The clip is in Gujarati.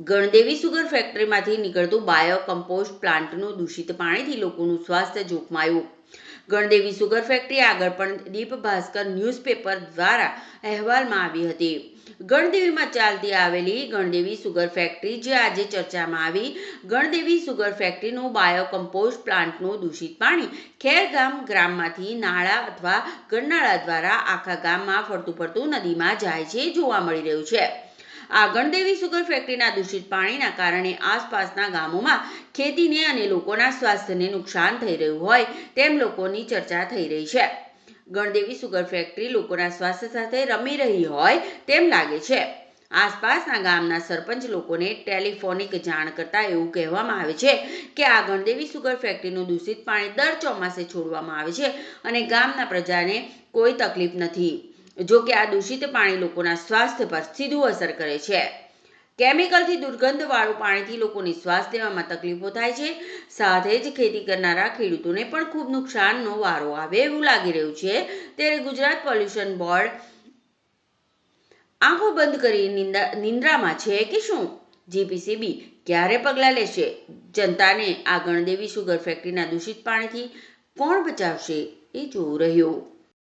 ગણદેવી સુગર ફેક્ટરીમાંથી નીકળતું બાયો કમ્પોસ્ટ પ્લાન્ટનું દૂષિત પાણીથી લોકોનું સ્વાસ્થ્ય જોખમાયું. ગણદેવી સુગર ફેક્ટરી આગળ પણ દીપ ભાસ્કર ન્યૂઝપેપર દ્વારા અહેવાલમાં આવી હતી. ગણદેવીમાં ચાલતી આવેલી ગણદેવી સુગર ફેક્ટરી જે આજે ચર્ચામાં આવી. ગણદેવી સુગર ફેક્ટરીનું બાયો કમ્પોસ્ટ પ્લાન્ટનું દૂષિત પાણી ખેરગામ ગ્રામમાંથી નાળા અથવા ગરનાળા દ્વારા આખા ગામમાં ફરતું નદીમાં જાય છે જોવા મળી રહ્યું છે. આ ગણદેવી સુગર ફેક્ટરીના દૂષિત પાણીના કારણે આસપાસના ગામોમાં ખેતીને અને લોકોના સ્વાસ્થ્યને નુકસાન થઈ રહ્યું હોય તેમ લોકોની ચર્ચા થઈ રહી છે. ગણદેવી સુગર ફેક્ટરી લોકોના સ્વાસ્થ્ય સાથે રમી રહી હોય તેમ લાગે છે. આસપાસના ગામના સરપંચ લોકોને ટેલિફોનિક જાણ કરતા એવું કહેવામાં આવે છે કે આ ગણદેવી સુગર ફેક્ટરીનું દૂષિત પાણી દર ચોમાસે છોડવામાં આવે છે અને ગામના પ્રજાને કોઈ તકલીફ નથી. જો કે આ દૂષિત પાણી લોકોના સ્વાસ્થ્ય પર સીધું અસર કરે છે. કેમિકલથી દુર્ગંધવાળું પાણીથી લોકોની શ્વાસ લેવામાં તકલીફો થાય છે. સાથે જ ખેતી કરનારા ખેડૂતોને પણ ખૂબ નુકસાનનો વારો આવે એવું લાગી રહ્યું છે. ત્યારે ગુજરાત પોલ્યુશન બોર્ડ આંખો બંધ કરી નિંદ્રામાં છે કે શું? જીપીસીબી ક્યારે પગલાં લેશે? જનતાને આ ગણદેવી સુગર ફેક્ટરીના દૂષિત પાણીથી કોણ બચાવશે એ જોવું રહ્યું.